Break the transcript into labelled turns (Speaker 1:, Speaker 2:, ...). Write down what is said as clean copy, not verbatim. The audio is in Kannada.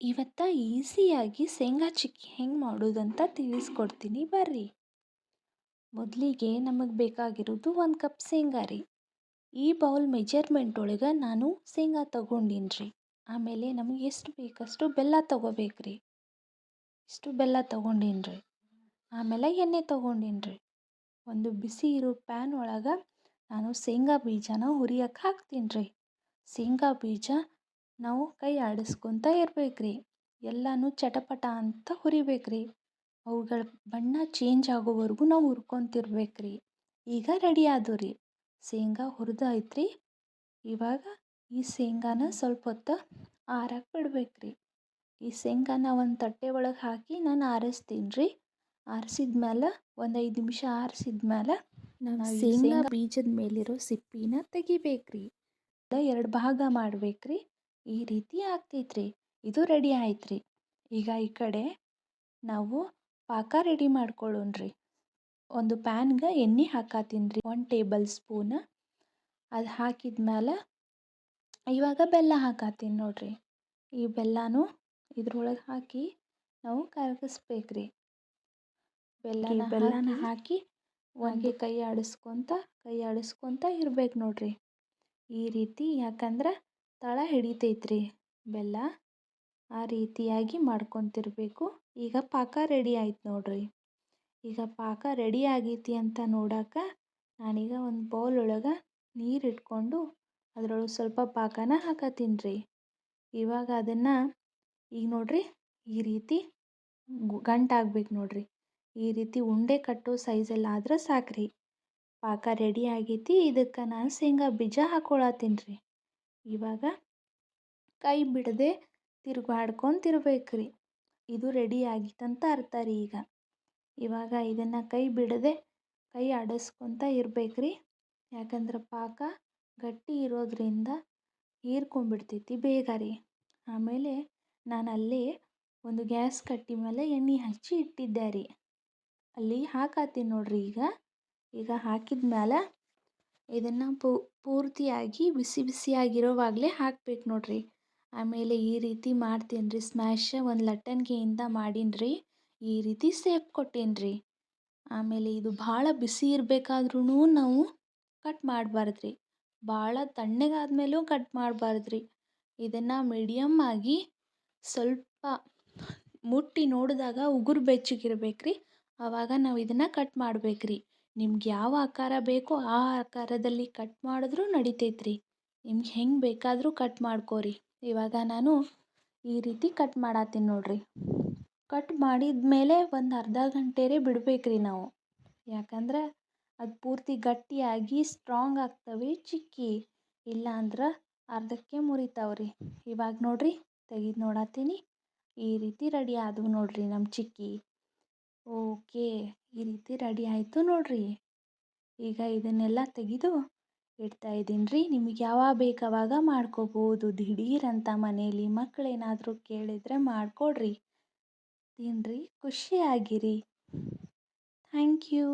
Speaker 1: ಇವತ್ತ ಈಸಿಯಾಗಿ ಶೇಂಗಾ ಚಿಕ್ಕಿ ಹೆಂಗೆ ಮಾಡೋದಂತ ತಿಳಿಸ್ಕೊಡ್ತೀನಿ ಬರ್ರಿ. ಮೊದಲಿಗೆ ನಮಗೆ ಬೇಕಾಗಿರೋದು 1 ಕಪ್ ಶೇಂಗಾ ರೀ. ಈ ಬೌಲ್ ಮೆಜರ್ಮೆಂಟ್ ಒಳಗೆ ನಾನು ಶೇಂಗಾ ತೊಗೊಂಡಿನಿ ರೀ. ಆಮೇಲೆ ನಮಗೆ ಎಷ್ಟು ಬೇಕಷ್ಟು ಬೆಲ್ಲ ತೊಗೋಬೇಕ್ರಿ. ಇಷ್ಟು ಬೆಲ್ಲ ತೊಗೊಂಡಿನಿ ರೀ. ಆಮೇಲೆ ಎಣ್ಣೆ ತೊಗೊಂಡಿನಿ ರೀ. ಒಂದು ಬಿಸಿ ಇರೋ ಪ್ಯಾನ್ ಒಳಗೆ ನಾನು ಶೇಂಗಾ ಬೀಜನ ಹುರಿಯಕ್ಕೆ ಹಾಕ್ತೀನಿ ರೀ. ಶೇಂಗಾ ಬೀಜ ನಾವು ಕೈ ಆಡಿಸ್ಕೊತ ಇರ್ಬೇಕ್ರಿ. ಎಲ್ಲನೂ ಚಟಪಟ ಅಂತ ಹುರಿಬೇಕ್ರಿ. ಅವುಗಳ ಬಣ್ಣ ಚೇಂಜ್ ಆಗೋವರೆಗೂ ನಾವು ಹುರ್ಕೊಂತಿರ್ಬೇಕ್ರಿ. ಈಗ ರೆಡಿ ಆದವು ರೀ. ಶೇಂಗಾ ಹುರಿದಾಯ್ತು. ಇವಾಗ ಈ ಶೇಂಗಾನ ಸ್ವಲ್ಪ ಹೊತ್ತು ಆರಕ್ಕೆ ಬಿಡ್ಬೇಕ್ರಿ. ಈ ಶೇಂಗಾನ ಒಂದು ತಟ್ಟೆ ಒಳಗೆ ಹಾಕಿ ನಾನು ಆರಿಸ್ತೀನಿ ರೀ. ಆರಿಸಿದ್ಮೇಲೆ ಒಂದು 5 ನಿಮಿಷ ಆರಿಸಿದ್ಮೇಲೆ ನಾವು ಶೇಂಗಾ ಬೀಜದ ಮೇಲಿರೋ ಸಿಪ್ಪಿನ ತೆಗಿಬೇಕ್ರಿ. 2 ಭಾಗ ಮಾಡ್ಬೇಕ್ರಿ. ಈ ರೀತಿ ಆಗ್ತೈತ್ರಿ. ಇದು ರೆಡಿ ಆಯ್ತು. ಈಗ ಈ ಕಡೆ ನಾವು ಪಾಕ ರೆಡಿ ಮಾಡ್ಕೊಳ್ಳೋಣ್ರಿ. ಒಂದು ಪ್ಯಾನ್ಗೆ ಎಣ್ಣೆ ಹಾಕತ್ತೀನಿ ರೀ. 1 ಟೇಬಲ್ ಸ್ಪೂನ್. ಅದು ಹಾಕಿದ್ಮೇಲೆ ಇವಾಗ ಬೆಲ್ಲ ಹಾಕತ್ತೀನಿ ನೋಡ್ರಿ. ಈ ಬೆಲ್ಲನೂ ಇದ್ರೊಳಗೆ ಹಾಕಿ ನಾವು ಕರಗಿಸ್ಬೇಕ್ರಿ. ಬೆಲ್ಲನ ಹಾಕಿ ಒಂದು ಕೈ ಆಡಿಸ್ಕೊತ ಇರ್ಬೇಕು ನೋಡ್ರಿ. ಈ ರೀತಿ, ಯಾಕಂದ್ರೆ ತಳ ಹಿಡಿತೈತ್ರಿ ಬೆಲ್ಲ. ಆ ರೀತಿಯಾಗಿ ಮಾಡ್ಕೊತಿರ್ಬೇಕು. ಈಗ ಪಾಕ ರೆಡಿ ಆಯ್ತು ನೋಡ್ರಿ. ಈಗ ಪಾಕ ರೆಡಿ ಆಗೈತಿ ಅಂತ ನೋಡಕ್ಕೆ ನಾನೀಗ ಒಂದು ಬೌಲ್ ಒಳಗೆ ನೀರು ಇಟ್ಕೊಂಡು ಅದರೊಳಗೆ ಸ್ವಲ್ಪ ಪಾಕನ ಹಾಕತ್ತೀನಿ ರೀ. ಇವಾಗ ಅದನ್ನು ಈಗ ನೋಡ್ರಿ ಈ ರೀತಿ ಗಂಟಾಗ್ಬೇಕು ನೋಡ್ರಿ. ಈ ರೀತಿ ಉಂಡೆ ಕಟ್ಟೋ ಸೈಜಲ್ಲಿ ಆದ್ರೆ ಸಾಕ್ರಿ. ಪಾಕ ರೆಡಿ ಆಗೈತಿ. ಇದಕ್ಕೆ ನಾನು ಶೇಂಗಾ ಬೀಜ ಹಾಕ್ಕೊಳತ್ತೀನಿ ರೀ. ಇವಾಗ ಕೈ ಬಿಡದೆ ತಿರುಗಾಡ್ಕೊಂತಿರ್ಬೇಕ್ರಿ. ಇದು ರೆಡಿ ಆಗಿತ್ತಂತ ಅರ್ಥ ರೀ. ಇವಾಗ ಇದನ್ನು ಕೈ ಬಿಡದೆ ಕೈ ಆಡಿಸ್ಕೊತ ಇರ್ಬೇಕ್ರಿ. ಯಾಕಂದ್ರೆ ಪಾಕ ಗಟ್ಟಿ ಇರೋದ್ರಿಂದ ಹೀರ್ಕೊಂಡ್ಬಿಡ್ತೈತಿ ಬೇಗ ರೀ. ಆಮೇಲೆ ನಾನು ಅಲ್ಲೇ ಒಂದು ಗ್ಯಾಸ್ ಕಟ್ಟಿ ಮೇಲೆ ಎಣ್ಣೆ ಹಚ್ಚಿ ಇಟ್ಟಿದ್ದೆ ರೀ. ಅಲ್ಲಿ ಹಾಕತ್ತೀನಿ ನೋಡ್ರಿ. ಈಗ ಹಾಕಿದ್ಮೇಲೆ ಇದನ್ನು ಪೂರ್ತಿಯಾಗಿ ಬಿಸಿ ಬಿಸಿಯಾಗಿರೋವಾಗಲೇ ಹಾಕ್ಬೇಕು ನೋಡ್ರಿ. ಆಮೇಲೆ ಈ ರೀತಿ ಮಾಡ್ತೀನಿ ರೀ. ಸ್ಮ್ಯಾಶ್ ಒಂದು ಲಟ್ಟಣಿಗೆಯಿಂದ ಮಾಡೀನಿ ರೀ. ಈ ರೀತಿ ಸೇಪ್ ಕೊಟ್ಟೀನಿ ರೀ. ಆಮೇಲೆ ಇದು ಭಾಳ ಬಿಸಿ ಇರಬೇಕಾದ್ರೂ ನಾವು ಕಟ್ ಮಾಡಬಾರ್ದ್ರಿ. ಭಾಳ ತಣ್ಣಗಾದ್ಮೇಲೂ ಕಟ್ ಮಾಡಬಾರ್ದ್ರಿ. ಇದನ್ನು ಮೀಡಿಯಮ್ ಆಗಿ ಸ್ವಲ್ಪ ಮುಟ್ಟಿ ನೋಡಿದಾಗ ಉಗುರು ಬೆಚ್ಚಗಿರ್ಬೇಕ್ರಿ. ಆವಾಗ ನಾವು ಇದನ್ನು ಕಟ್ ಮಾಡಬೇಕ್ರಿ. ನಿಮ್ಗೆ ಯಾವ ಆಕಾರ ಬೇಕೋ ಆ ಆಕಾರದಲ್ಲಿ ಕಟ್ ಮಾಡಿದ್ರೂ ನಡಿತೈತ್ರಿ. ನಿಮ್ಗೆ ಹೆಂಗೆ ಬೇಕಾದರೂ ಕಟ್ ಮಾಡ್ಕೋರಿ. ಇವಾಗ ನಾನು ಈ ರೀತಿ ಕಟ್ ಮಾಡತ್ತೀನಿ ನೋಡ್ರಿ. ಕಟ್ ಮಾಡಿದ್ಮೇಲೆ ಒಂದು ಅರ್ಧ ಗಂಟೆರೇ ಬಿಡಬೇಕ್ರಿ ನಾವು. ಯಾಕಂದ್ರೆ ಅದು ಪೂರ್ತಿ ಗಟ್ಟಿಯಾಗಿ ಸ್ಟ್ರಾಂಗ್ ಆಗ್ತವೆ ಚಿಕ್ಕಿ. ಇಲ್ಲ ಅಂದ್ರೆ ಅರ್ಧಕ್ಕೆ ಮುರಿತಾವ್ರಿ. ಇವಾಗ ನೋಡ್ರಿ ತೆಗೆದು ನೋಡತ್ತೀನಿ. ಈ ರೀತಿ ರೆಡಿ ಆದವು ನೋಡ್ರಿ ನಮ್ಮ ಚಿಕ್ಕಿ. ಓಕೆ, ಈ ರೀತಿ ರೆಡಿ ಆಯಿತು ನೋಡ್ರಿ. ಈಗ ಇದನ್ನೆಲ್ಲ ತೆಗೆದು ಇಡ್ತಾ ಇದ್ದೀನಿ ರೀ. ನಿಮಗೆ ಯಾವಾಗ ಬೇಕು ಆವಾಗ ಮಾಡ್ಕೋಬೋದು. ದಿಢೀರಂತ ಮನೇಲಿ ಮಕ್ಕಳೇನಾದರೂ ಕೇಳಿದರೆ ಮಾಡಿಕೊಡ್ರಿ. ತಿನ್ನಿರಿ, ಖುಷಿಯಾಗಿರಿ. Thank you.